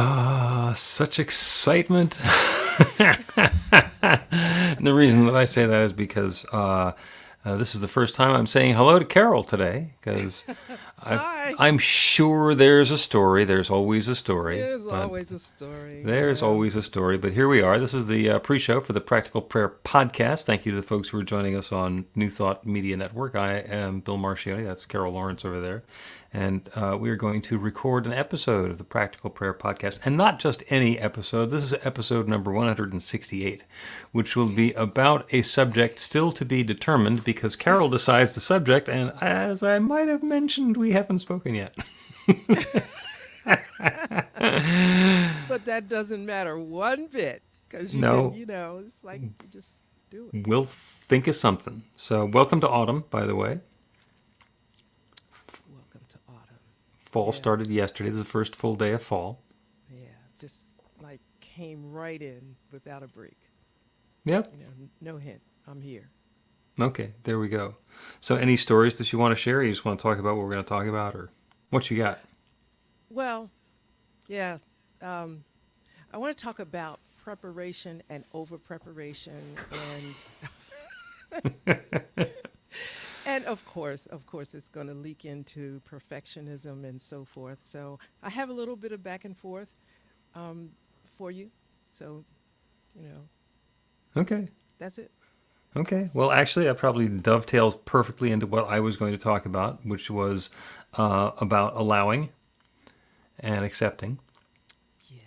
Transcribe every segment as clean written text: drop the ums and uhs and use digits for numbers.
Ah, such excitement. And the reason that I say that is because this is the first time I'm saying hello to Carol today, because Hi. I'm sure there's a story. There's always a story, There's but always a story. there's Yeah. always a story. But here we are. This is the pre-show for the Practical Prayer podcast. Thank you to the folks who are joining us on New Thought Media Network. I am Bill Marchiony. That's Carol Lawrence over there. And we are going to record an episode of the Practical Prayer podcast. And not just any episode. This is episode number 168, which will be about a subject still to be determined because Carol decides the subject. And as I might have mentioned, we haven't spoken yet. But that doesn't matter one bit because you can, No, it's like you just do it. we'll think of something. So, welcome to autumn, by the way. Welcome to autumn. Fall Yeah. started yesterday. This is the first full day of fall. Yeah. Just like came right in without a break. Yep. No hint. I'm here. Okay, there we go. So, any stories that you want to share? You just want to talk about what we're going to talk about, or what you got? Well, yeah. I want to talk about preparation and over preparation and of course, it's going to leak into perfectionism and so forth. So I have a little bit of back and forth um, for you. So, you know, Okay. that's it. Okay. Well, actually, that probably dovetails perfectly into what I was going to talk about, which was about allowing and accepting. Yeah.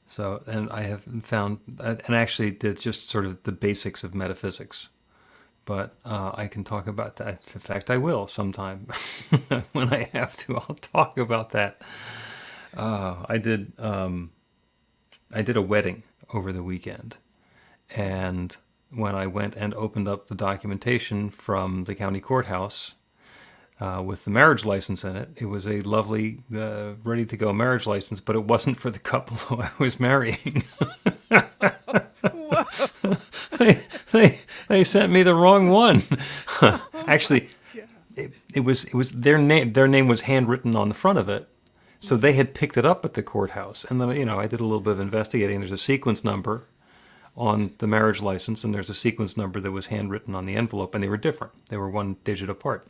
So, and I have found, and actually, did just sort of the basics of metaphysics. But I can talk about that. In fact, I will sometime when I have to. I'll talk about that. I did a wedding over the weekend, and when I went and opened up the documentation from the county courthouse with the marriage license in it, it was a lovely, ready to go marriage license, but it wasn't for the couple who I was marrying. Whoa. They sent me the wrong one. Oh my Actually, God. it was their name. Their name was handwritten on the front of it, so they had picked it up at the courthouse. And then I did a little bit of investigating. There's a sequence number on the marriage license, and there's a sequence number that was handwritten on the envelope, and they were different. They were one digit apart.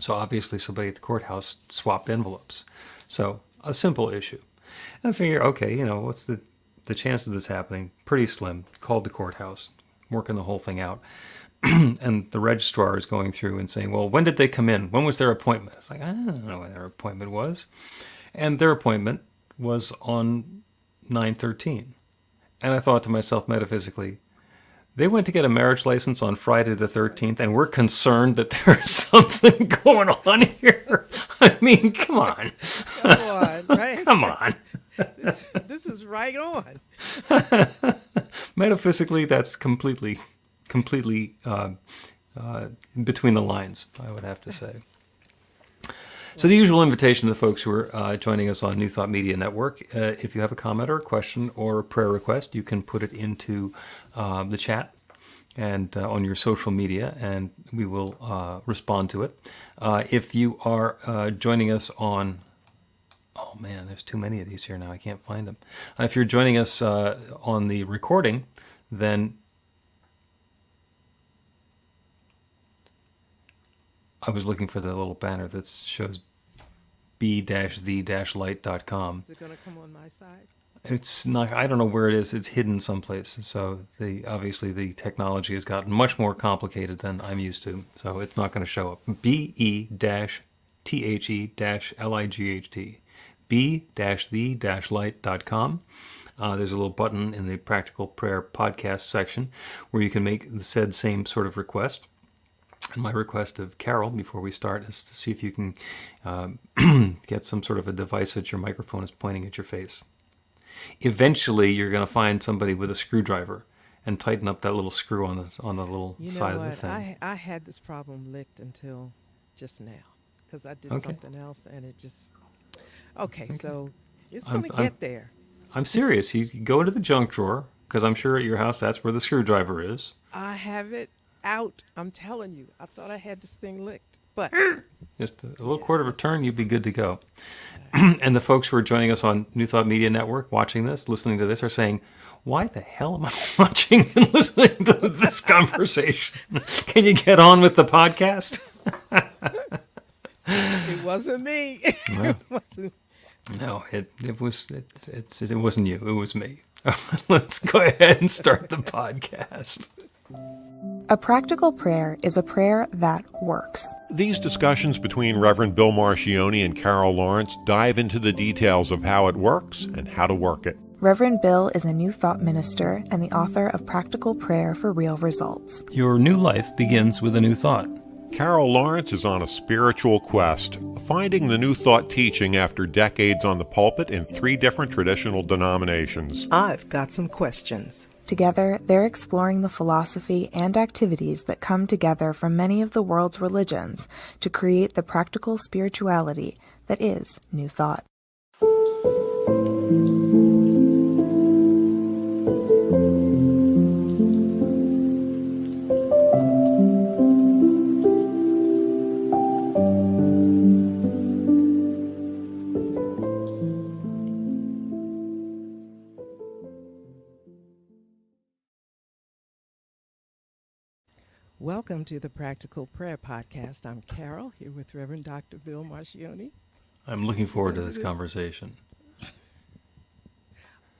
So obviously, somebody at the courthouse swapped envelopes. So a simple issue. And I figure, okay, what's the chances of this happening? Pretty slim. Called the courthouse, working the whole thing out. And the registrar is going through and saying, well, when did they come in? When was their appointment? It's like, I don't know when their appointment was. And their appointment was on 9/13. And I thought to myself metaphysically, they went to get a marriage license on Friday the 13th, and we're concerned that there's something going on here. I mean, come on. Come on, right? Come on. This is right on. Metaphysically, that's completely between the lines, I would have to say. So the usual invitation to the folks who are joining us on New Thought Media Network, if you have a comment or a question or a prayer request, you can put it into the chat and on your social media, and we will respond to it. If you are joining us on, oh man, there's too many of these here now, I can't find them. If you're joining us on the recording, then I was looking for the little banner that shows b-the-light.com. Is it going to come on my side? It's not, I don't know where it is. It's hidden someplace. So obviously the technology has gotten much more complicated than I'm used to. So it's not going to show up. B-E-the-light. b-the-light.com. There's a little button in the Practical Prayer podcast section where you can make the said same sort of request. And my request of Carol before we start is to see if you can get some sort of a device that your microphone is pointing at your face. Eventually, you're going to find somebody with a screwdriver and tighten up that little screw on the little You know side of the what? thing. I had this problem licked until just now because I did Okay. something else and it just. Okay, Okay. so it's I'm, going to I'm get there. I'm serious. You go into the junk drawer because I'm sure at your house that's where the screwdriver is. I have it out. I'm telling you. I thought I had this thing licked. But Just a little quarter of a turn, you'd be good to go. And the folks who are joining us on New Thought Media Network, watching this, listening to this, are saying, why the hell am I watching and listening to this conversation? Can you get on with the podcast? it wasn't me. Well, It wasn't. no, it wasn't you. It was me. Let's go ahead and start the podcast. A practical prayer is a prayer that works. These discussions between Reverend Bill Marchiony and Carol Lawrence dive into the details of how it works and how to work it. Reverend Bill is a New Thought minister and the author of Practical Prayer for Real Results. Your new life begins with a new thought. Carol Lawrence is on a spiritual quest, finding the New Thought teaching after decades on the pulpit in 3 different traditional denominations. I've got some questions. Together, they're exploring the philosophy and activities that come together from many of the world's religions to create the practical spirituality that is New Thought. Welcome to the Practical Prayer Podcast. I'm Carol, here with Reverend Dr. Bill Marchiony. I'm looking forward to this conversation.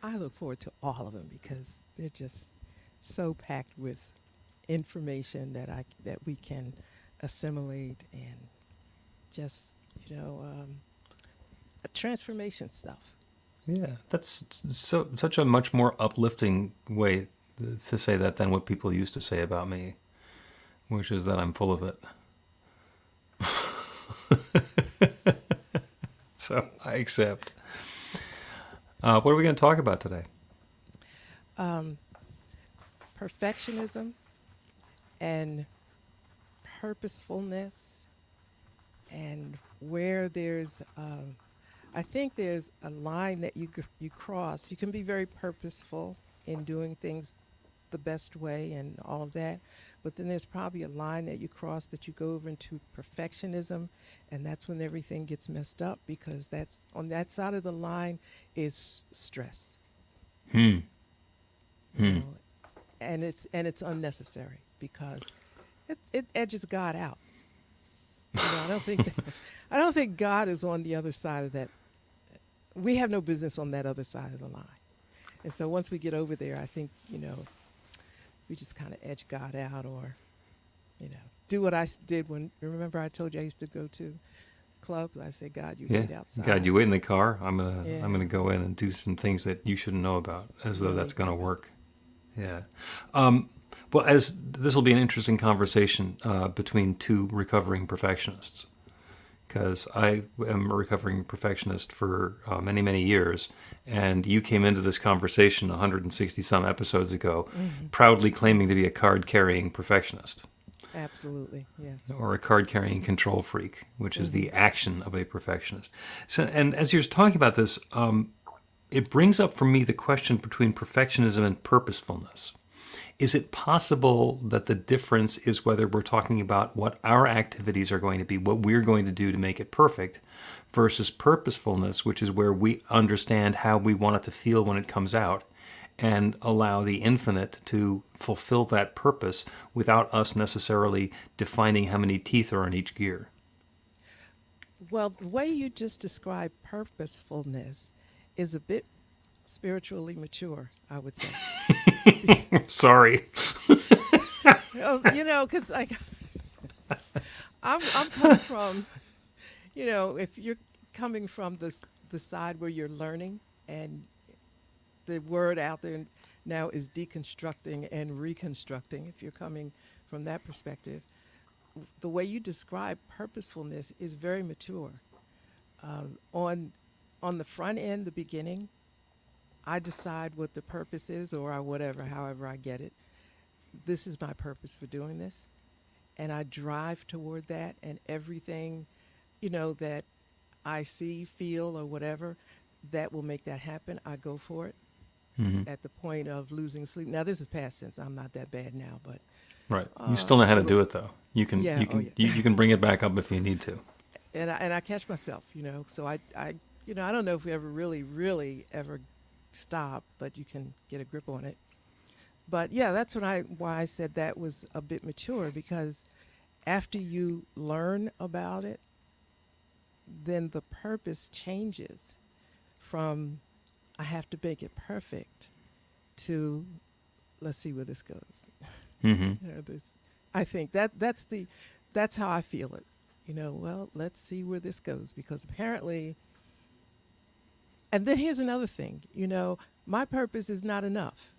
I look forward to all of them because they're just so packed with information that we can assimilate and just, transformation stuff. Yeah, that's such a much more uplifting way to say that than what people used to say about me, which is that I'm full of it. So I accept. What are we going to talk about today? Perfectionism and purposefulness, and where there's, I think there's a line that you cross. You can be very purposeful in doing things the best way and all of that, but then there's probably a line that you cross that you go over into perfectionism, and that's when everything gets messed up, because that's on that side of the line is stress. You know, and it's unnecessary because it edges God out. I don't think God is on the other side of that. We have no business on that other side of the line. And so once we get over there, I think, we just kind of edge God out, or, do what I did when, remember I told you I used to go to clubs. I said, God, you wait outside. God, you wait in the car. I'm gonna Yeah. go in and do some things that you shouldn't know about, as though that's gonna work. Yeah. Well, as this will be an interesting conversation between 2 recovering perfectionists, because I am a recovering perfectionist for many, many years, and you came into this conversation 160 some episodes ago, proudly claiming to be a card-carrying perfectionist. Absolutely, yes. Or a card-carrying control freak, which is the action of a perfectionist. So, and as you're talking about this, it brings up for me the question between perfectionism and purposefulness. Is it possible that the difference is whether we're talking about what our activities are going to be, what we're going to do to make it perfect, versus purposefulness, which is where we understand how we want it to feel when it comes out, and allow the infinite to fulfill that purpose without us necessarily defining how many teeth are in each gear? Well, the way you just described purposefulness is a bit spiritually mature, I would say. Sorry. Because I'm coming from, if you're coming from the side where you're learning, and the word out there now is deconstructing and reconstructing, if you're coming from that perspective, the way you describe purposefulness is very mature. On the front end, the beginning, I decide what the purpose is, or however I get it. This is my purpose for doing this. And I drive toward that, and everything, that I see, feel, or whatever, that will make that happen, I go for it. At the point of losing sleep. Now, this is past tense. I'm not that bad now, but, Right. You still know how to do it, though. You can Yeah, you oh, can yeah. you can bring it back up if you need to. And I catch myself, So I don't know if we ever really ever stop, but you can get a grip on it. But yeah, that's why I said that was a bit mature, because after you learn about it, then the purpose changes from I have to make it perfect to let's see where this goes. Hmm. I think that's how I feel it. Well, let's see where this goes, because apparently, and then here's another thing, my purpose is not enough.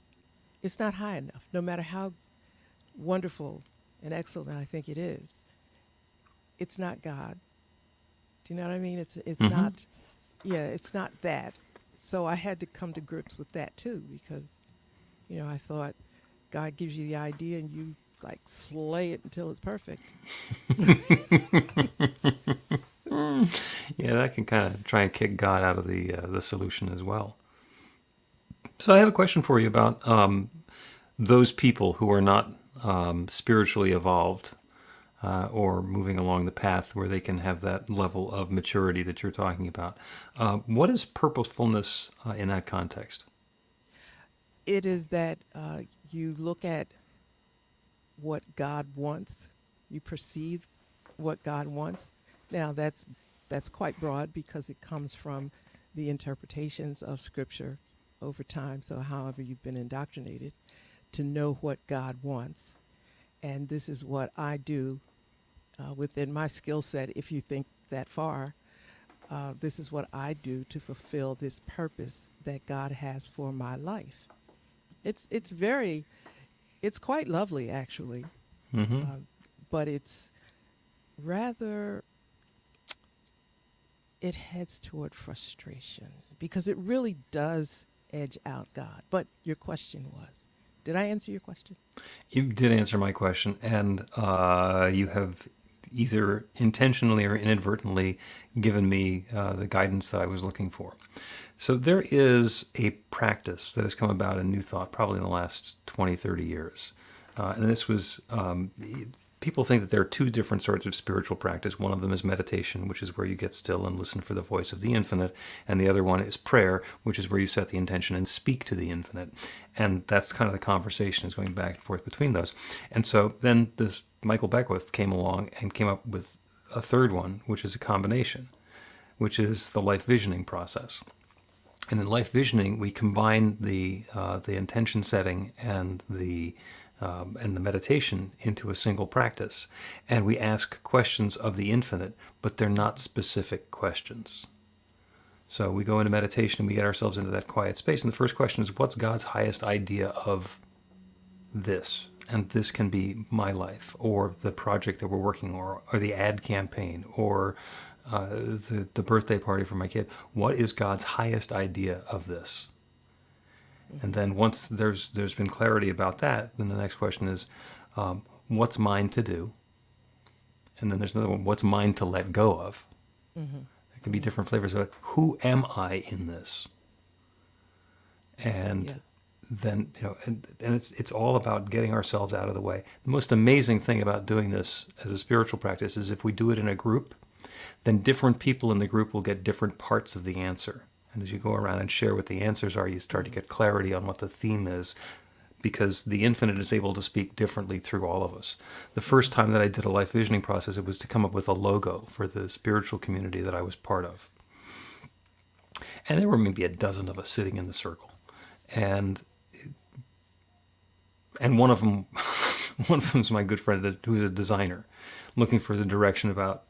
It's not high enough, no matter how wonderful and excellent I think it is. It's not God. Do you know what I mean? It's Mhm. not, yeah, it's not that. So I had to come to grips with that too, because, I thought God gives you the idea and you like slay it until it's perfect. Yeah, that can kind of try and kick God out of the solution as well. So I have a question for you about those people who are not spiritually evolved or moving along the path where they can have that level of maturity that you're talking about. What is purposefulness in that context? It is that you look at what God wants, you perceive what God wants. Now that's quite broad, because it comes from the interpretations of Scripture over time. So however you've been indoctrinated to know what God wants, and this is what I do within my skill set. If you think that far, this is what I do to fulfill this purpose that God has for my life. It's quite lovely, actually, Hmm. but it's rather, it heads toward frustration, because it really does edge out God. But your question was, did I answer your question? You did answer my question, and you have either intentionally or inadvertently given me the guidance that I was looking for. So there is a practice that has come about in New Thought probably in the last 20, 30 years. And this was, people think that there are two different sorts of spiritual practice. One of them is meditation, which is where you get still and listen for the voice of the infinite. And the other one is prayer, which is where you set the intention and speak to the infinite. And that's kind of the conversation is going back and forth between those. And so then this Michael Beckwith came along and came up with a third one, which is a combination, which is the life visioning process. And in life visioning, we combine the intention setting and the meditation into a single practice, and we ask questions of the infinite, but they're not specific questions. So we go into meditation and we get ourselves into that quiet space, and the first question is, what's God's highest idea of this? And this can be my life, or the project that we're working on, or the ad campaign, or the birthday party for my kid. What is God's highest idea of this? And then once there's been clarity about that, then the next question is, what's mine to do? And then there's another one, what's mine to let go of? Mm-hmm. There can be different flavors of it. Who am I in this? And Yeah. then, and it's all about getting ourselves out of the way. The most amazing thing about doing this as a spiritual practice is if we do it in a group, then different people in the group will get different parts of the answer. And as you go around and share what the answers are, you start to get clarity on what the theme is, because the infinite is able to speak differently through all of us. The first time that I did a life visioning process, it was to come up with a logo for the spiritual community that I was part of. And there were maybe a dozen of us sitting in the circle. And one of them, is my good friend who's a designer, looking for the direction about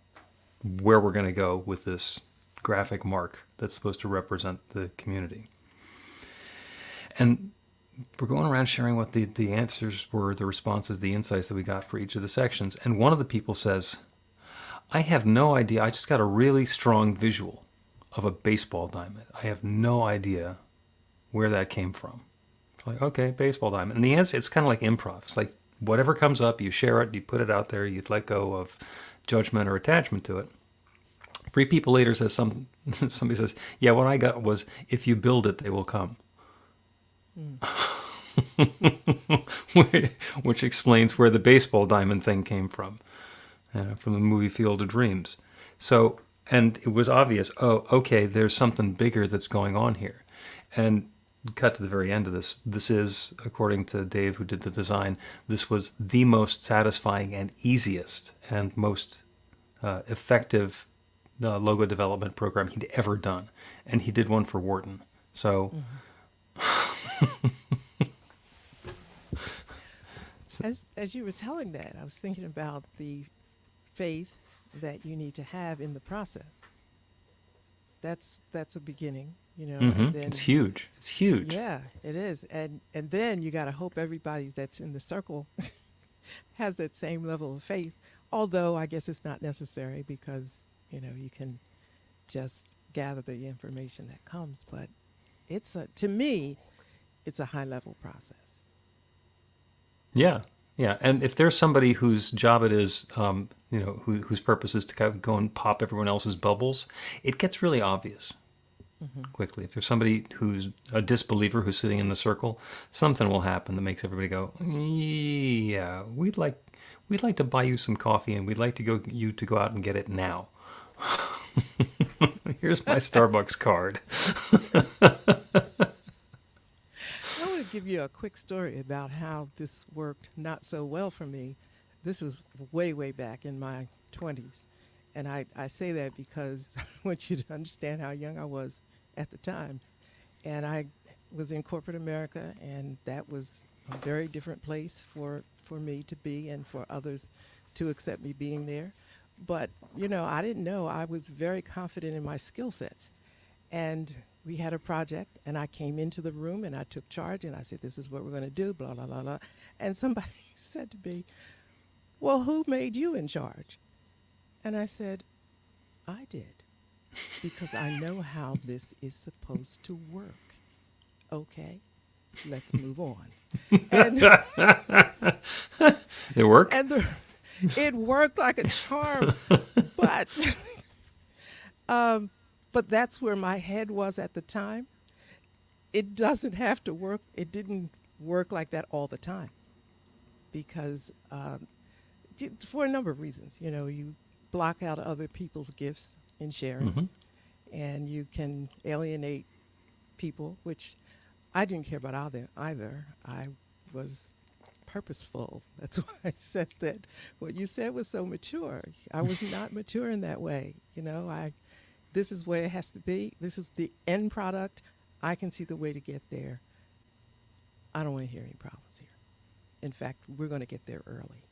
where we're going to go with this graphic mark that's supposed to represent the community. And we're going around sharing what the answers were, the responses, the insights that we got for each of the sections. And one of the people says, I have no idea. I just got a really strong visual of a baseball diamond. I have no idea where that came from. It's like, okay, baseball diamond. And the answer, it's kind of like improv. It's like whatever comes up, you share it, you put it out there, you let go of judgment or attachment to it. 3 people later says somebody says, yeah, what I got was, if you build it, they will come. which explains where the baseball diamond thing came from the movie Field of Dreams. So, and it was obvious, oh, okay, there's something bigger that's going on here. And cut to the very end of this. This is, according to Dave, who did the design, this was the most satisfying and easiest and most effective logo development program he'd ever done. And he did one for Wharton. So... As you were telling that, I was thinking about the faith that you need to have in the process. That's a beginning, and then, It's huge. It's huge. yeah, it is. And then you got to hope everybody that's in the circle has that same level of faith, although I guess it's not necessary because, you can just gather the information that comes, but to me, it's a high level process. Yeah, yeah. And if there's somebody whose job it is, whose purpose is to kind of go and pop everyone else's bubbles, it gets really obvious quickly. If there's somebody who's a disbeliever who's sitting in the circle, something will happen that makes everybody go, yeah, we'd like to buy you some coffee and we'd like to go out and get it now. Here's my Starbucks card. I want to give you a quick story about how this worked not so well for me. This was way, way back in my 20s. And I say that because I want you to understand how young I was at the time. And I was in corporate America, and that was a very different place for me to be and for others to accept me being there. But, I didn't know. I was very confident in my skill sets. And we had a project, and I came into the room, and I took charge, and I said, this is what we're going to do, blah, blah, blah, blah. And somebody said to me, well, who made you in charge? And I said, I did, because I know how this is supposed to work. Okay, let's move on. And It worked? and it worked like a charm, but that's where my head was at the time. It doesn't have to work. It didn't work like that all the time because for a number of reasons. You block out other people's gifts in sharing, and you can alienate people, which I didn't care about either. I was purposeful. That's why I said that what you said was so mature. I was not mature in that way. This is where it has to be. This is the end product. I can see the way to get there. I don't want to hear any problems here. In fact, we're going to get there early.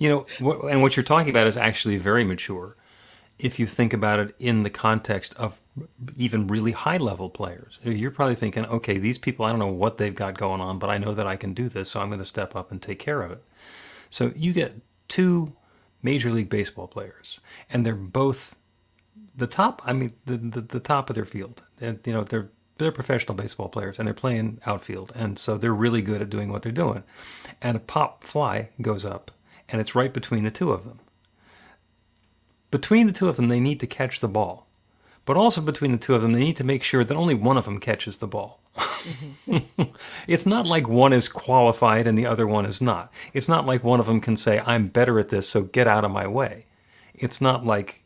And what you're talking about is actually very mature if you think about it in the context of even really high-level players. You're probably thinking, okay, these people, I don't know what they've got going on, but I know that I can do this, so I'm going to step up and take care of it. So you get two Major League Baseball players, and they're both the top, the top of their field. And, they're professional baseball players, and they're playing outfield, and so they're really good at doing what they're doing. And a pop fly goes up, and it's right between the two of them. Between the two of them, they need to catch the ball. But also between the two of them, they need to make sure that only one of them catches the ball. It's not like one is qualified and the other one is not. It's not like one of them can say, I'm better at this, so get out of my way. It's not like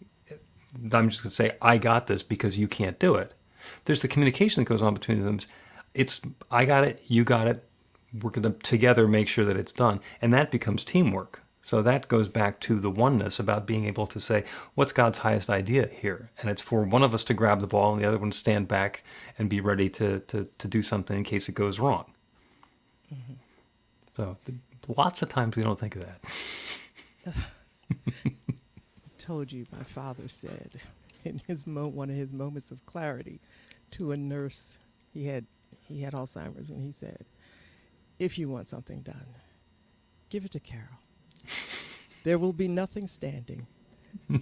I'm just going to say, I got this because you can't do it. There's the communication that goes on between them. It's, I got it, you got it, we're going to together make sure that it's done. And that becomes teamwork. So that goes back to the oneness about being able to say, what's God's highest idea here? And it's for one of us to grab the ball and the other one to stand back and be ready to do something in case it goes wrong. Mm-hmm. So lots of times we don't think of that. I told you, my father said in one of his moments of clarity to a nurse, he had Alzheimer's, and he said, if you want something done, give it to Carol. There will be nothing standing.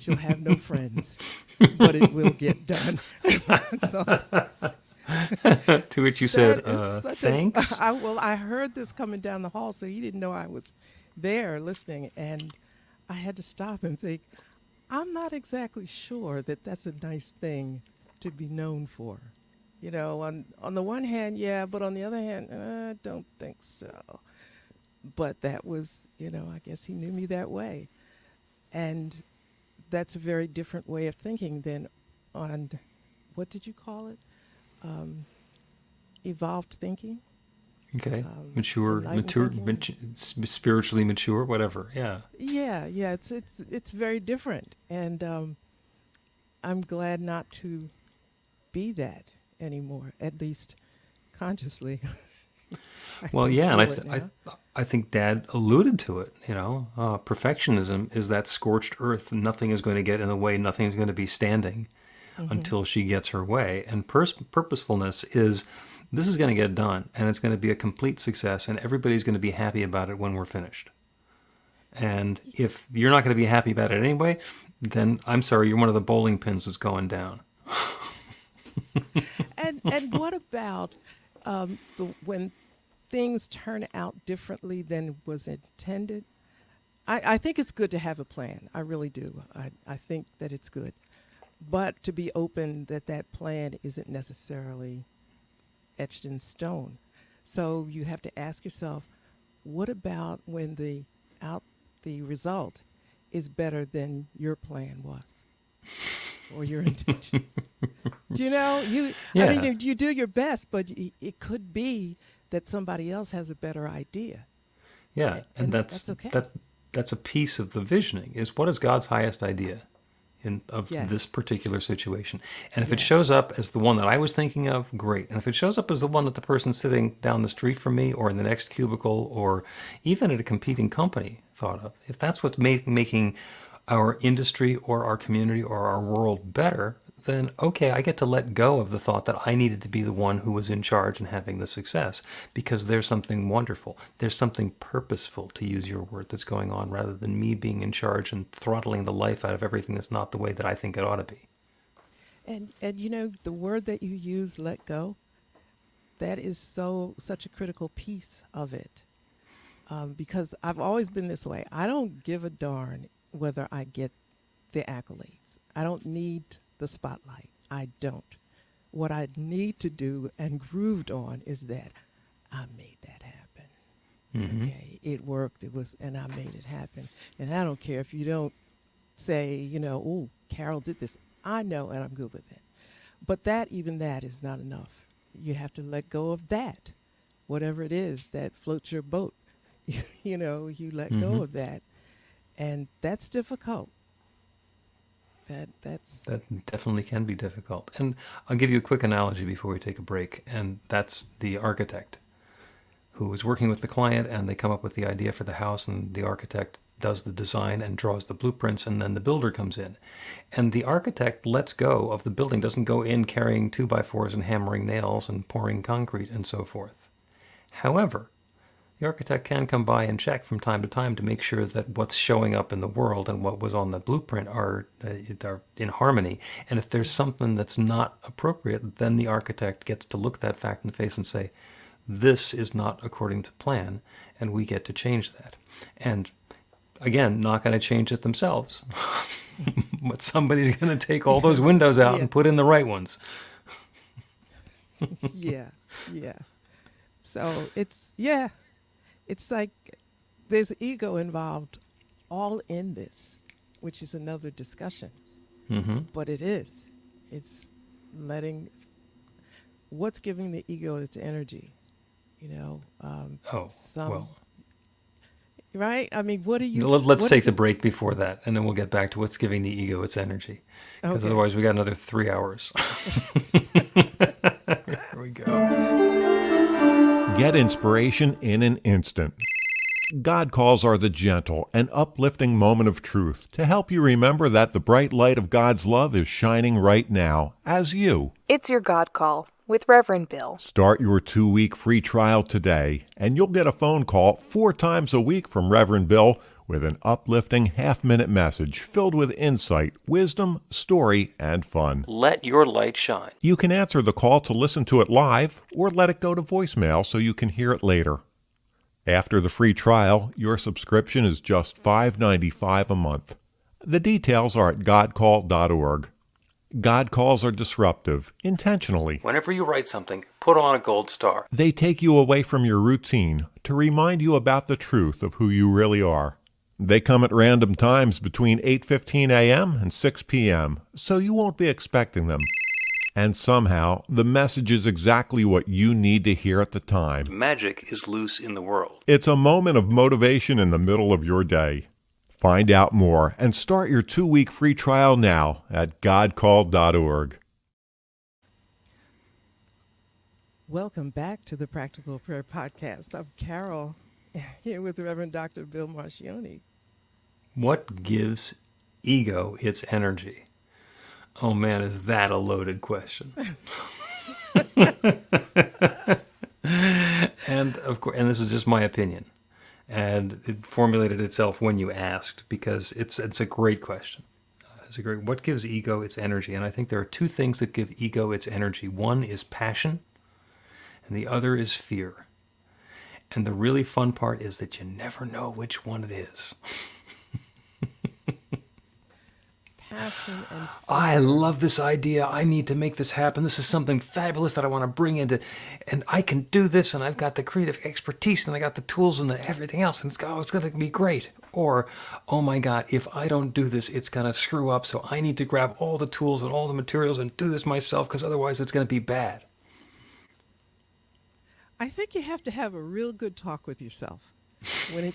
She'll have no friends, but it will get done. To which you said, thanks? I heard this coming down the hall, so he didn't know I was there listening, and I had to stop and think, I'm not exactly sure that that's a nice thing to be known for. On the one hand, yeah, but on the other hand, I don't think so. But that was, I guess he knew me that way. And that's a very different way of thinking than on, what did you call it? Evolved thinking. Okay. Enlightened thinking. Spiritually mature, whatever. Yeah. Yeah, it's very different, and I'm glad not to be that anymore, at least consciously. Well, can yeah, and feel it now. I think Dad alluded to it. Perfectionism is that scorched earth. Nothing is going to get in the way. Nothing is going to be standing until she gets her way. And purposefulness is this is going to get done, and it's going to be a complete success, and everybody's going to be happy about it when we're finished. And if you're not going to be happy about it anyway, then I'm sorry, you're one of the bowling pins that's going down. And what about when things turn out differently than was intended? I think it's good to have a plan. I really do. I think that it's good. But to be open that plan isn't necessarily etched in stone. So you have to ask yourself, what about when the result is better than your plan was or your intention? Yeah. I mean, you do your best, but it could be that somebody else has a better idea. Yeah, and that's okay. That's a piece of the visioning, is what is God's highest idea of Yes. this particular situation. And if it Yes. shows up as the one that I was thinking of, great. And if it shows up as the one that the person sitting down the street from me or in the next cubicle or even at a competing company thought of, if that's what's making our industry or our community or our world better, then okay, I get to let go of the thought that I needed to be the one who was in charge and having the success, because there's something wonderful. There's something purposeful, to use your word, that's going on, rather than me being in charge and throttling the life out of everything that's not the way that I think it ought to be. And the word that you use, let go, that is such a critical piece of it. Because I've always been this way. I don't give a darn whether I get the accolades. I don't need the spotlight. I don't. What I need to do and grooved on is that I made that happen. Mm-hmm. Okay, it worked. And I made it happen. And I don't care if you don't say, oh, Carol did this. I know, and I'm good with it. But even that is not enough. You have to let go of that, whatever it is that floats your boat. You let Mm-hmm. go of that, and that's difficult. That definitely can be difficult. And I'll give you a quick analogy before we take a break, and that's the architect who is working with the client, and they come up with the idea for the house, and the architect does the design and draws the blueprints, and then the builder comes in. And the architect lets go of the building, doesn't go in carrying 2x4s and hammering nails and pouring concrete and so forth. However, the architect can come by and check from time to time to make sure that what's showing up in the world and what was on the blueprint are in harmony. And if there's something that's not appropriate, then the architect gets to look that fact in the face and say, this is not according to plan, and we get to change that. And again, not going to change it themselves, but somebody's going to take all those windows out Yeah. and put in the right ones. yeah. So it's like there's ego involved all in this, which is another discussion. Mm-hmm. But it's letting, what's giving the ego its energy, Well. Right? I mean, what are you... Let's what take is the it- break before that, and then we'll get back to what's giving the ego its energy. Because Okay. otherwise we got another 3 hours. Here we go. Get inspiration in an instant. God calls are the gentle and uplifting moment of truth to help you remember that the bright light of God's love is shining right now as you It's your God Call with Reverend Bill. start your 2-week free trial today, and you'll get a phone call 4 times a week from Reverend Bill with an uplifting half-minute message filled with insight, wisdom, story, and fun. Let your light shine. You can answer the call to listen to it live or let it go to voicemail so you can hear it later. After the free trial, your subscription is just $5.95 a month. The details are at godcall.org. God calls are disruptive, intentionally. Whenever you write something, put on a gold star. They take you away from your routine to remind you about the truth of who you really are. They come at random times between 8:15 a.m. and 6 p.m., so you won't be expecting them. And somehow, the message is exactly what you need to hear at the time. Magic is loose in the world. It's a moment of motivation in the middle of your day. Find out more and start your 2-week free trial now at godcalled.org. Welcome back to the Practical Prayer Podcast. I'm Carol, here with Reverend Dr. Bill Marchiony. What gives ego its energy? Oh man, is that a loaded question? And of course, and this is just my opinion. And it formulated itself when you asked, because it's a great question. What gives ego its energy? And I think there are two things that give ego its energy. One is passion, and the other is fear. And the really fun part is that you never know which one it is. Passion and I love this idea. I need to make this happen. This is something fabulous that I want to bring into, and I can do this, and I've got the creative expertise, and I got the tools and everything else, and it's going to be great. Or, oh my God, if I don't do this, it's going to screw up, so I need to grab all the tools and all the materials and do this myself, because otherwise it's going to be bad. I think you have to have a real good talk with yourself when it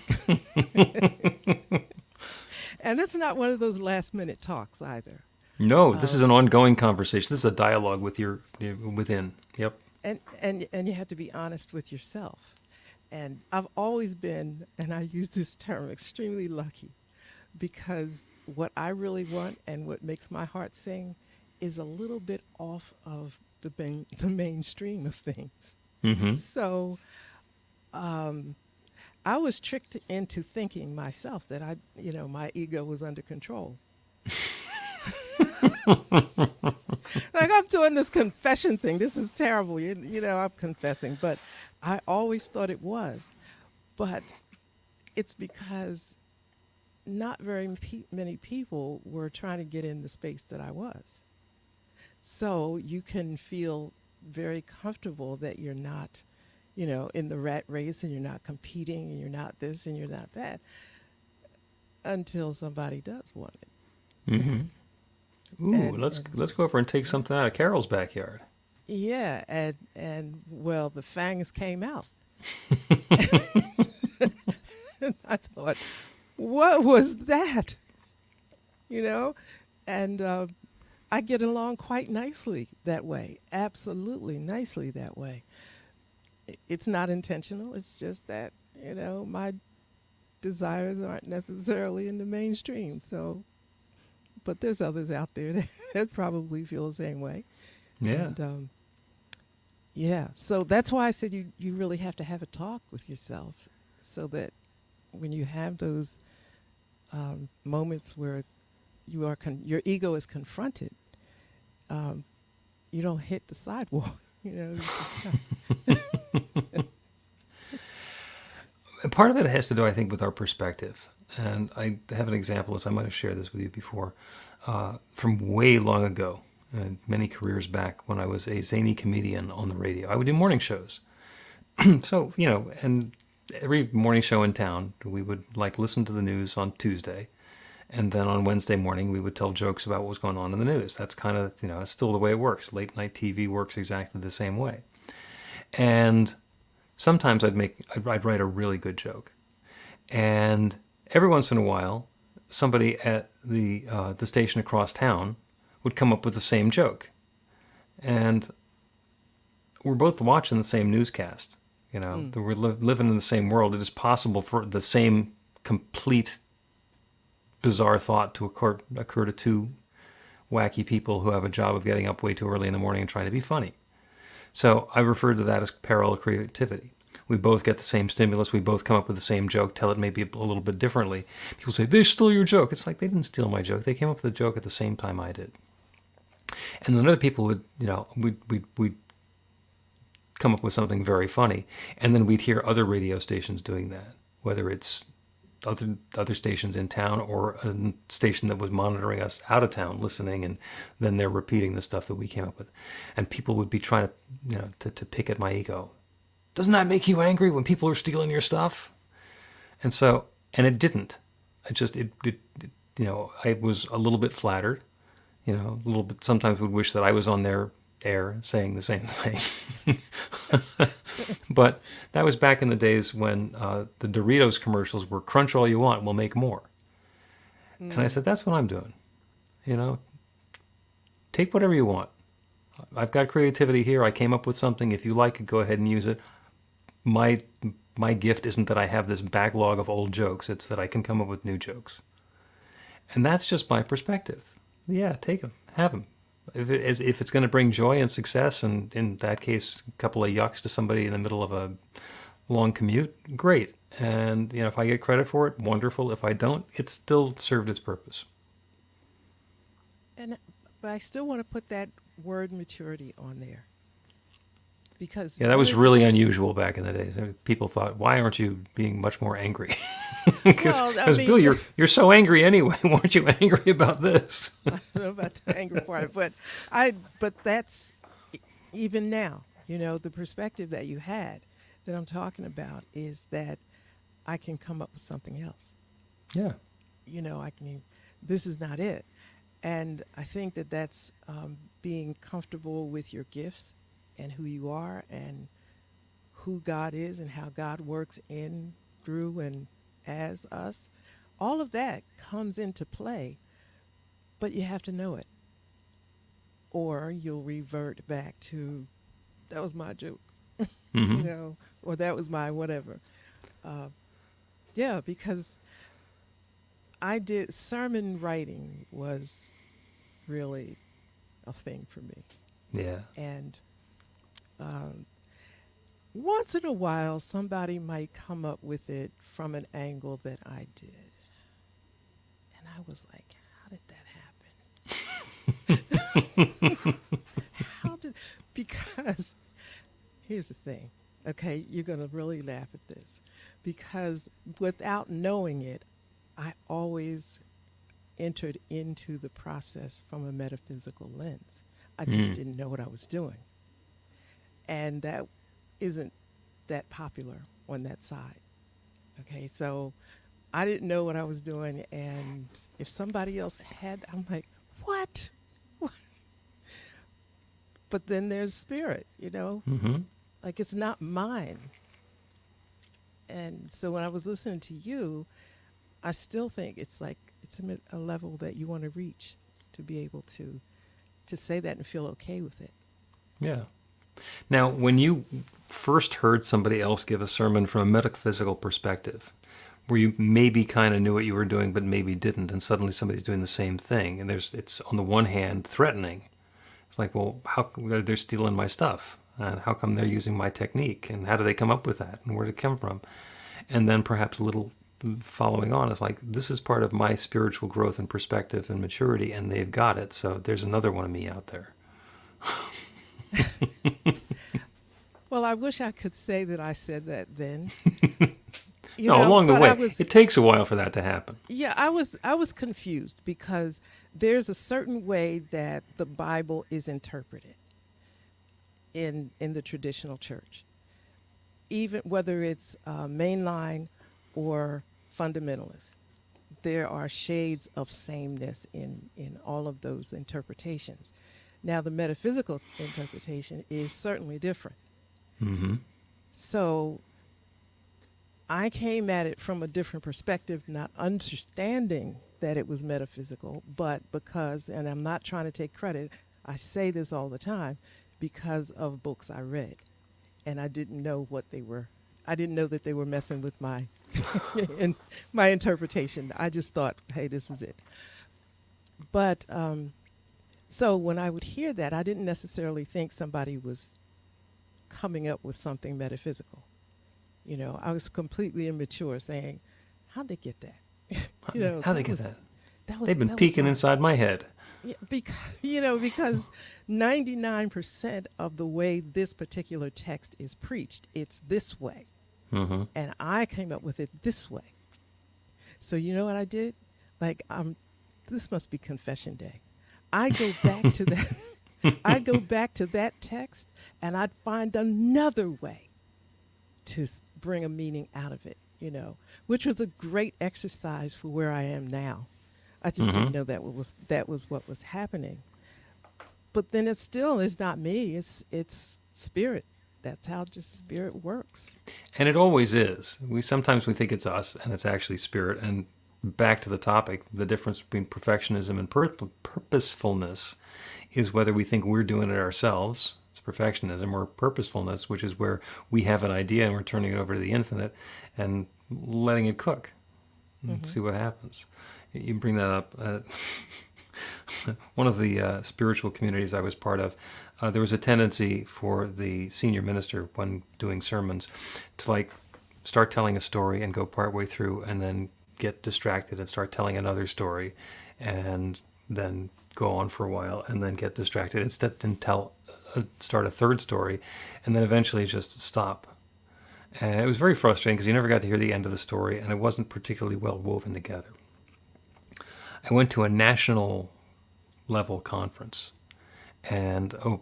and it's not one of those last-minute talks either. No, this is an ongoing conversation. This is a dialogue with your within. Yep. And you have to be honest with yourself. And I've always been, and I use this term, extremely lucky, because what I really want and what makes my heart sing is a little bit off of the mainstream of things. Mm-hmm. So I was tricked into thinking myself that my ego was under control. Like, I'm doing this confession thing. This is terrible. I'm confessing, but I always thought it was. But it's because not very many people were trying to get in the space that I was. So you can feel very comfortable that you're not, in the rat race, and you're not competing, and you're not this and you're not that, until somebody does want it. Mm-hmm. Ooh, let's go over and take something out of Carol's backyard. Yeah, and well, the fangs came out. And I thought, what was that? And I get along quite nicely that way. Absolutely nicely that way. It's not intentional. It's just that, my desires aren't necessarily in the mainstream. So, but there's others out there that probably feel the same way. Yeah. And, so that's why I said you really have to have a talk with yourself, so that when you have those moments where your ego is confronted, you don't hit the sidewalk. You just Part of it has to do, I think, with our perspective. And I have an example, as I might have shared this with you before, from way long ago, many careers back, when I was a zany comedian on the radio. I would do morning shows. So, and every morning show in town, we would listen to the news on Tuesday. And then on Wednesday morning, we would tell jokes about what was going on in the news. That's kind of, it's still the way it works. Late night TV works exactly the same way. And sometimes I'd write a really good joke. And every once in a while, somebody at the station across town would come up with the same joke. And we're both watching the same newscast. We're living in the same world. It is possible for the same complete bizarre thought to occur to two wacky people who have a job of getting up way too early in the morning and trying to be funny. So I refer to that as parallel creativity. We both get the same stimulus. We both come up with the same joke, tell it maybe a little bit differently. People say, they stole your joke. It's like, they didn't steal my joke. They came up with the joke at the same time I did. And then other people would, we'd come up with something very funny. And then we'd hear other radio stations doing that, whether it's other stations in town, or a station that was monitoring us out of town, listening, and then they're repeating the stuff that we came up with. And people would be trying to pick at my ego. Doesn't that make you angry when people are stealing your stuff? And it didn't. I was a little bit flattered, a little bit. Sometimes would wish that I was on their air saying the same thing. But that was back in the days when the Doritos commercials were "Crunch all you want, we'll make more." And I said, that's what I'm doing. Take whatever you want. I've got creativity here. I came up with something. If you like it, go ahead and use it. My gift isn't that I have this backlog of old jokes. It's that I can come up with new jokes. And that's just my perspective. Yeah, take them. Have them. If it's going to bring joy and success, and in that case, a couple of yucks to somebody in the middle of a long commute, great. And if I get credit for it, wonderful. If I don't, it's still served its purpose. But I still want to put that word maturity on there. Because that was really unusual back in the days. People thought, "Why aren't you being much more angry?" Because Bill, you're so angry anyway. Why aren't you angry about this? I don't know about the anger part, but that's even now. The perspective that you had that I'm talking about is that I can come up with something else. Yeah. This is not it, and I think that's being comfortable with your gifts and who you are and who God is and how God works in, through, and as us. All of that comes into play, but you have to know it, or you'll revert back to, that was my joke, Mm-hmm. or that was my whatever. Because sermon writing was really a thing for me. Yeah. And once in a while, somebody might come up with it from an angle that I did. And I was like, how did that happen? Because here's the thing, okay? You're going to really laugh at this. Because without knowing it, I always entered into the process from a metaphysical lens. I just didn't know what I was doing. And that isn't that popular on that side. Okay, so I didn't know what I was doing, and if somebody else had, I'm like, what? But then there's spirit, Mm-hmm. like it's not mine. And so when I was listening to you, I still think it's a level that you want to reach to be able to say that and feel okay with it. Yeah. Now, when you first heard somebody else give a sermon from a metaphysical perspective, where you maybe kind of knew what you were doing, but maybe didn't, and suddenly somebody's doing the same thing, and it's on the one hand threatening. It's like, well, how they're stealing my stuff, and how come they're using my technique, and how do they come up with that, and where did it come from? And then perhaps a little following on, it's like, this is part of my spiritual growth and perspective and maturity, and they've got it. So there's another one of me out there. Well, I wish I could say that I said that then. Along the way, it takes a while for that to happen. Yeah, I was confused because there's a certain way that the Bible is interpreted in the traditional church, even whether it's mainline or fundamentalist. There are shades of sameness in all of those interpretations. Now, the metaphysical interpretation is certainly different. Mm-hmm. So I came at it from a different perspective, not understanding that it was metaphysical, but because, and I'm not trying to take credit, I say this all the time, because of books I read. And I didn't know what they were. I didn't know that they were messing with my my interpretation. I just thought, hey, this is it. But so when I would hear that, I didn't necessarily think somebody was coming up with something metaphysical. I was completely immature saying, how'd they get that? How'd they get that? Was, They've been peeking inside my head. Yeah, because 99% of the way this particular text is preached, it's this way. Mm-hmm. And I came up with it this way. So you know what I did? Like, this must be confession day. I go back to that. I'd go back to that text, and I'd find another way to bring a meaning out of it, which was a great exercise for where I am now. I just didn't know that was what was happening. But then it still is not me. It's spirit. That's how just spirit works. And it always is. Sometimes we think it's us, and it's actually spirit. And back to the topic, the difference between perfectionism and purposefulness is whether we think we're doing it ourselves, it's perfectionism, or purposefulness, which is where we have an idea and we're turning it over to the infinite and letting it cook and see what happens. You bring that up. One of the spiritual communities I was part of, there was a tendency for the senior minister when doing sermons to start telling a story and go partway through and then get distracted and start telling another story and then go on for a while and then get distracted and start a third story and then eventually just stop. And it was very frustrating because you never got to hear the end of the story and it wasn't particularly well woven together. I went to a national level conference and a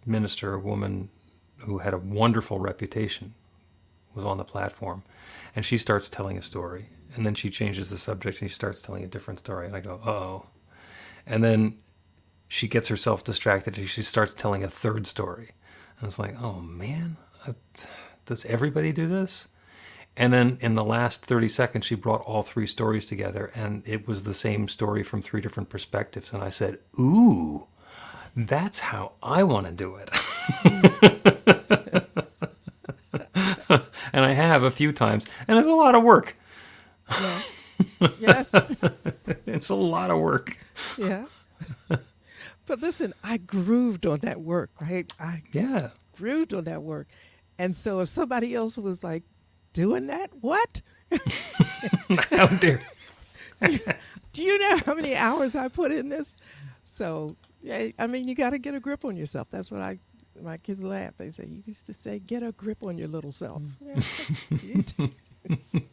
minister, a woman who had a wonderful reputation, was on the platform, and she starts telling a story, and then she changes the subject and she starts telling a different story, and I go, uh-oh. And then she gets herself distracted and she starts telling a third story. And it's like, oh man, does everybody do this? And then in the last 30 seconds, she brought all three stories together, and it was the same story from three different perspectives. And I said, ooh, that's how I want to do it. And I have a few times, and it's a lot of work. Yes. Yes. It's a lot of work. Yeah. But listen, I grooved on that work, right? I grooved on that work. And so if somebody else was like doing that, what? How dare. Do you know how many hours I put in this? So, yeah, I mean, you got to get a grip on yourself. That's what my kids laugh. They say, you used to say, get a grip on your little self.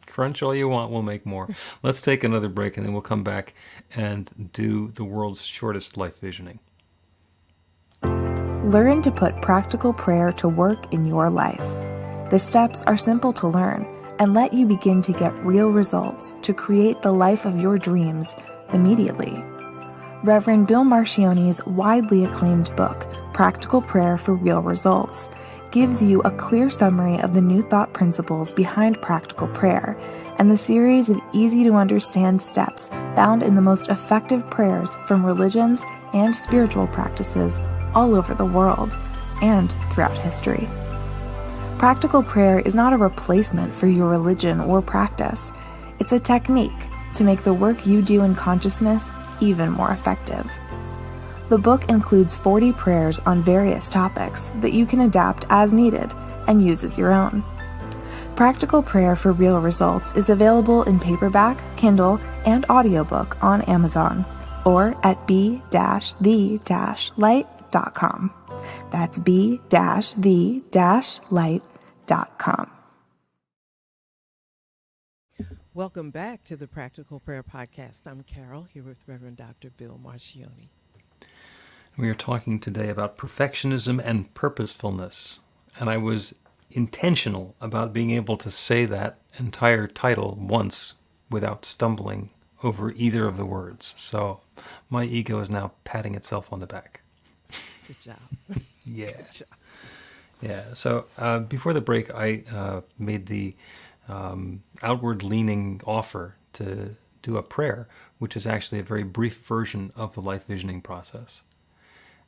Crunch all you want, we'll make more. Let's take another break and then we'll come back and do the world's shortest life visioning. Learn to put practical prayer to work in your life. The steps are simple to learn and let you begin to get real results to create the life of your dreams immediately. Reverend Bill Marchiony's widely acclaimed book, Practical Prayer for Real Results, gives you a clear summary of the New Thought principles behind practical prayer and the series of easy-to-understand steps found in the most effective prayers from religions and spiritual practices all over the world and throughout history. Practical prayer is not a replacement for your religion or practice. It's a technique to make the work you do in consciousness even more effective. The book includes 40 prayers on various topics that you can adapt as needed and use as your own. Practical Prayer for Real Results is available in paperback, Kindle, and audiobook on Amazon or at b-the-light.com. That's b-the-light.com. Welcome back to the Practical Prayer Podcast. I'm Carol, here with Reverend Dr. Bill Marchiony. We are talking today about perfectionism and purposefulness. And I was intentional about being able to say that entire title once without stumbling over either of the words. So my ego is now patting itself on the back. Good job. Yeah. Good job. Yeah. So before the break, I made the outward-leaning offer to do a prayer, which is actually a very brief version of the life visioning process.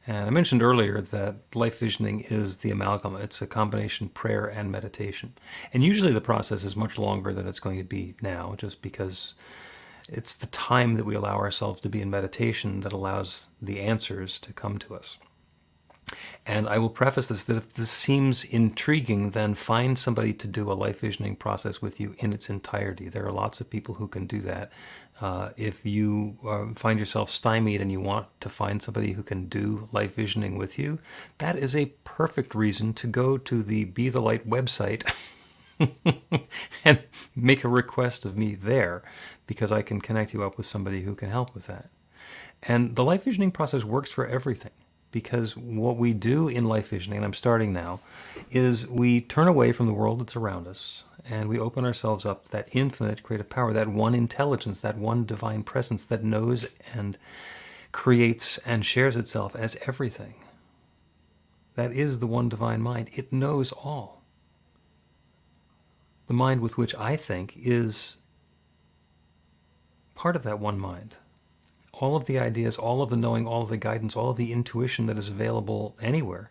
And I mentioned earlier that life visioning is the amalgam. It's a combination prayer and meditation. And usually the process is much longer than it's going to be now, just because it's the time that we allow ourselves to be in meditation that allows the answers to come to us. And I will preface this that if this seems intriguing, then find somebody to do a life visioning process with you in its entirety. There are lots of people who can do that. If you find yourself stymied and you want to find somebody who can do life visioning with you, that is a perfect reason to go to the Be the Light website and make a request of me there, because I can connect you up with somebody who can help with that. And the life visioning process works for everything, because what we do in life visioning, and I'm starting now, is we turn away from the world that's around us and we open ourselves up to that infinite creative power, that one intelligence, that one divine presence that knows and creates and shares itself as everything. That is the one divine mind. It knows all. The mind with which I think is part of that one mind. All of the ideas, all of the knowing, all of the guidance, all of the intuition that is available anywhere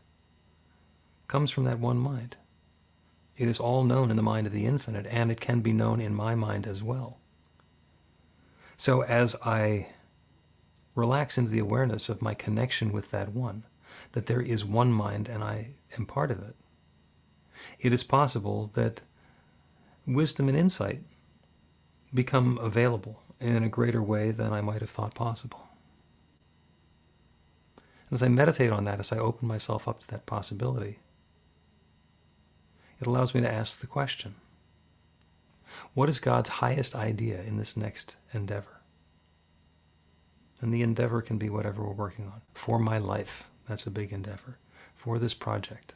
comes from that one mind. It is all known in the mind of the infinite, and it can be known in my mind as well. So as I relax into the awareness of my connection with that one, that there is one mind and I am part of it, it is possible that wisdom and insight become available in a greater way than I might have thought possible. And as I meditate on that, as I open myself up to that possibility, it allows me to ask the question, what is God's highest idea in this next endeavor? And the endeavor can be whatever we're working on. For my life, that's a big endeavor. For this project.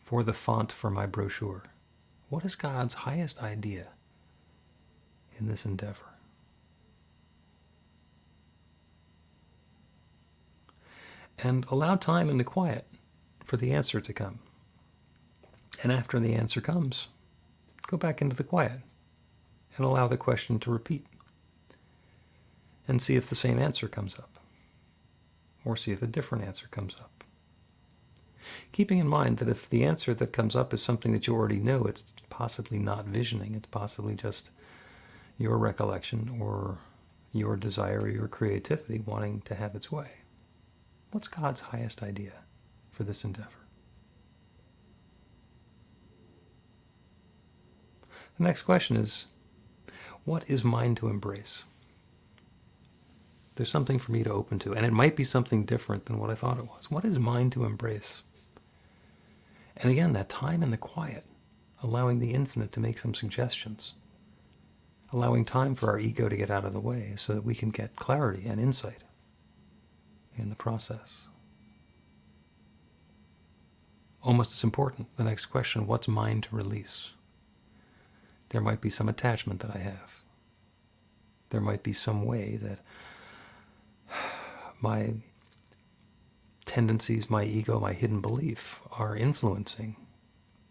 For the font for my brochure. What is God's highest idea in this endeavor? And allow time in the quiet for the answer to come. And after the answer comes, go back into the quiet and allow the question to repeat. And see if the same answer comes up. Or see if a different answer comes up. Keeping in mind that if the answer that comes up is something that you already know, it's possibly not visioning. It's possibly just your recollection or your desire or your creativity wanting to have its way. What's God's highest idea for this endeavor? The next question is, what is mine to embrace? There's something for me to open to, and it might be something different than what I thought it was. What is mine to embrace? And again, that time in the quiet, allowing the infinite to make some suggestions, allowing time for our ego to get out of the way so that we can get clarity and insight in the process. Almost as important, the next question, what's mine to release? There might be some attachment that I have. There might be some way that my tendencies, my ego, my hidden belief are influencing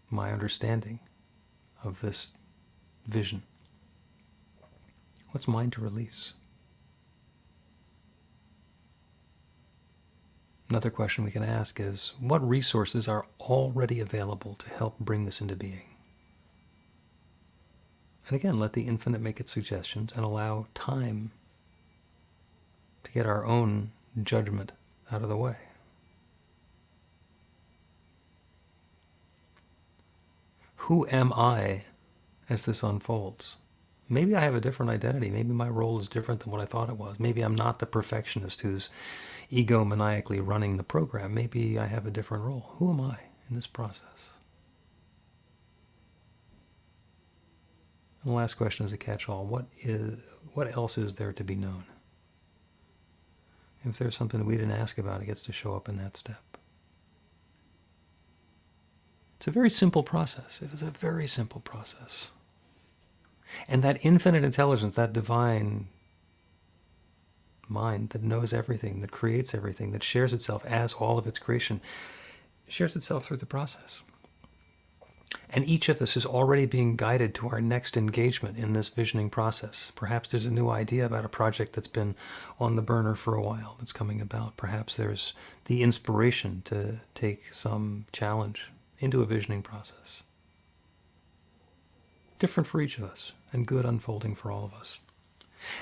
my understanding of this vision. What's mine to release? Another question we can ask is, what resources are already available to help bring this into being? And again, let the infinite make its suggestions and allow time to get our own judgment out of the way. Who am I as this unfolds? Maybe I have a different identity. Maybe my role is different than what I thought it was. Maybe I'm not the perfectionist who's egomaniacally running the program. Maybe I have a different role. Who am I in this process? And the last question is a catch-all. What else is there to be known? If there's something that we didn't ask about, it gets to show up in that step. It's a very simple process. It is a very simple process. And that infinite intelligence, that divine mind that knows everything, that creates everything, that shares itself as all of its creation, shares itself through the process. And each of us is already being guided to our next engagement in this visioning process. Perhaps there's a new idea about a project that's been on the burner for a while that's coming about. Perhaps there's the inspiration to take some challenge into a visioning process. Different for each of us, and good unfolding for all of us.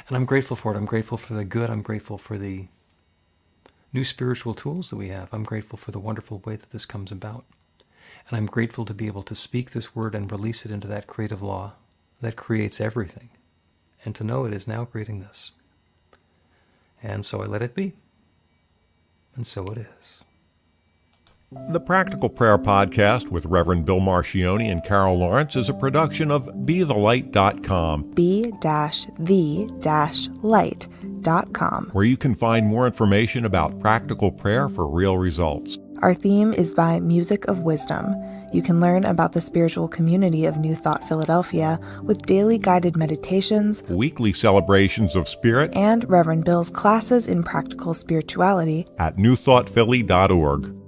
And I'm grateful for it. I'm grateful for the good. I'm grateful for the new spiritual tools that we have. I'm grateful for the wonderful way that this comes about. And I'm grateful to be able to speak this word and release it into that creative law that creates everything. And to know it is now creating this. And so I let it be. And so it is. The Practical Prayer Podcast with Reverend Bill Marchiony and Carol Lawrence is a production of BeTheLight.com, b-the-light.com. where you can find more information about practical prayer for real results. Our theme is by Music of Wisdom. You can learn about the spiritual community of New Thought Philadelphia with daily guided meditations, Weekly celebrations of spirit and Reverend Bill's classes in practical spirituality at newthoughtphilly.org.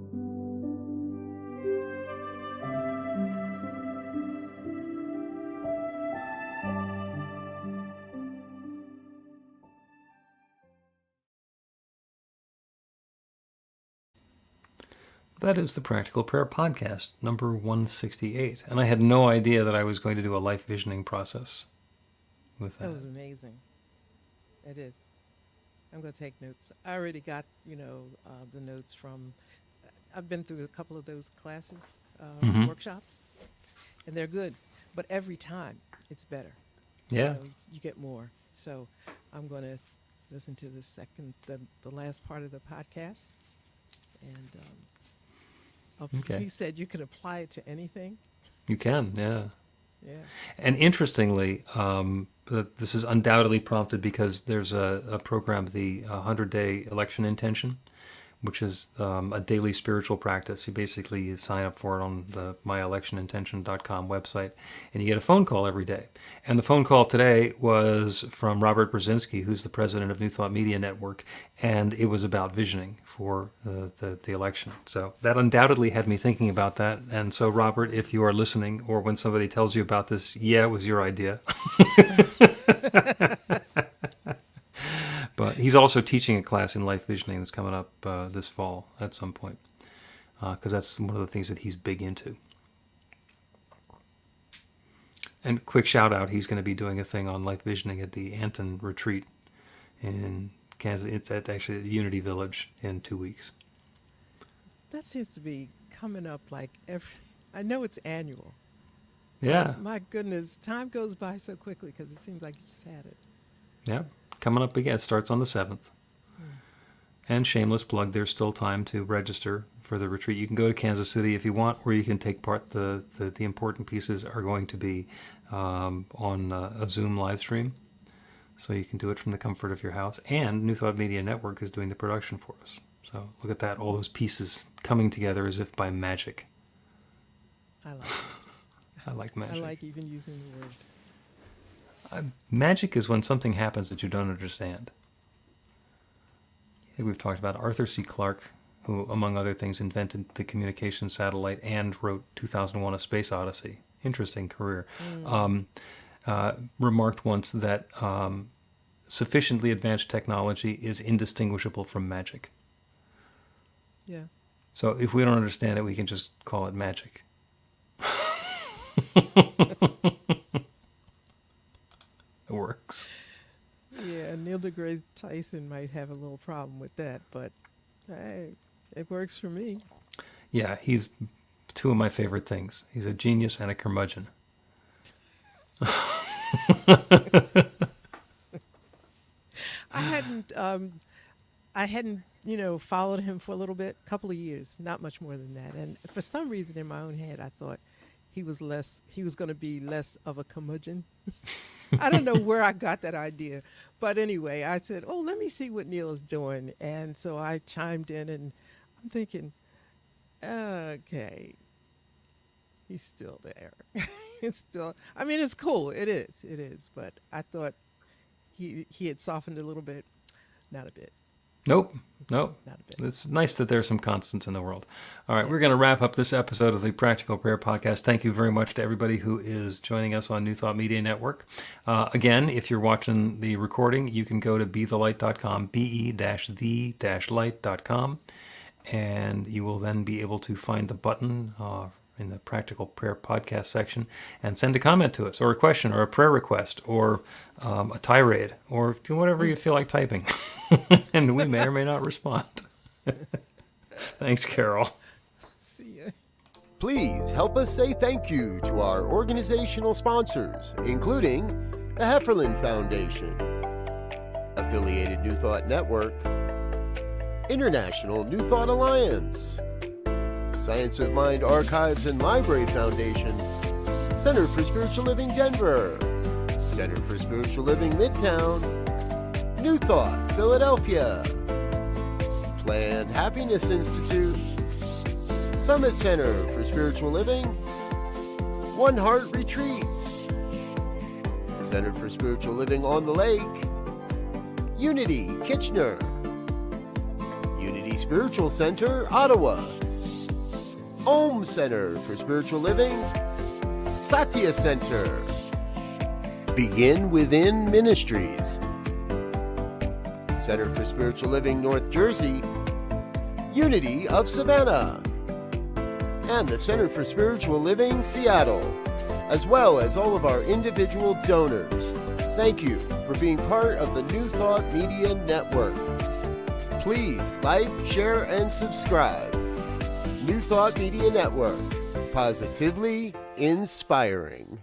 That is the Practical Prayer Podcast, number 168. And I had no idea that I was going to do a life visioning process with that. That was amazing. It is. I'm going to take notes. I already got, the notes from, I've been through a couple of those classes, workshops, and they're good. But every time, it's better. Yeah. You get more. So I'm going to listen to the last part of the podcast. And Okay. he said you can apply it to anything. You can, yeah. Yeah. And interestingly, this is undoubtedly prompted because there's a program, the 100-Day Election Intention, which is a daily spiritual practice. You sign up for it on the myelectionintention.com website, and you get a phone call every day. And the phone call today was from Robert Brzezinski, who's the president of New Thought Media Network, and it was about visioning for the election. So that undoubtedly had me thinking about that. And so, Robert, if you are listening, or when somebody tells you about this, yeah, it was your idea. But he's also teaching a class in life visioning that's coming up this fall at some point, because that's one of the things that he's big into. And quick shout out, he's going to be doing a thing on life visioning at the Anton Retreat in Kansas. It's actually at Unity Village in 2 weeks. That seems to be coming up like I know it's annual. Yeah. My goodness, time goes by so quickly because it seems like you just had it. Yeah. Coming up again. It starts on the 7th. And shameless plug, there's still time to register for the retreat. You can go to Kansas City if you want, or you can take part. The important pieces are going to be on a Zoom live stream. So you can do it from the comfort of your house. And New Thought Media Network is doing the production for us. So look at that, all those pieces coming together as if by magic. I like it. I like magic. I like even using the word. Magic is when something happens that you don't understand. I think we've talked about Arthur C. Clarke, who, among other things, invented the communication satellite and wrote 2001: A Space Odyssey. Interesting career. Remarked once that sufficiently advanced technology is indistinguishable from magic. Yeah. So if we don't understand it, we can just call it magic. It works. Yeah, Neil deGrasse Tyson might have a little problem with that, but hey, it works for me. Yeah, he's two of my favorite things. He's a genius and a curmudgeon. I hadn't, followed him for a little bit, couple of years, not much more than that. And for some reason in my own head, I thought he was going to be less of a curmudgeon. I don't know where I got that idea. But anyway, I said, let me see what Neil is doing. And so I chimed in, and I'm thinking, okay, he's still there. It's cool. It is. But I thought he had softened a little bit. Not a bit. Nope. Not a bit. It's nice that there are some constants in the world. All right, We're going to wrap up this episode of the Practical Prayer Podcast. Thank you very much to everybody who is joining us on New Thought Media Network. Again, if you're watching the recording, you can go to BeTheLight.com, be-the-light.com, and you will then be able to find the button in the Practical Prayer Podcast section and send a comment to us, or a question, or a prayer request, or a tirade, or whatever you feel like typing. And we may or may not respond. Thanks, Carol. See ya. Please help us say thank you to our organizational sponsors, including the Hefferland Foundation, Affiliated New Thought Network, International New Thought Alliance, Science of Mind Archives and Library Foundation, Center for Spiritual Living Denver, Center for Spiritual Living Midtown, New Thought Philadelphia, Planned Happiness Institute, Summit Center for Spiritual Living, One Heart Retreats, Center for Spiritual Living on the Lake, Unity Kitchener, Unity Spiritual Center Ottawa, Om Center for Spiritual Living, Satya Center, Begin Within Ministries, Center for Spiritual Living North Jersey, Unity of Savannah, and the Center for Spiritual Living Seattle, as well as all of our individual donors. Thank you for being part of the New Thought Media Network. Please like, share, and subscribe. New Thought Media Network, positively inspiring.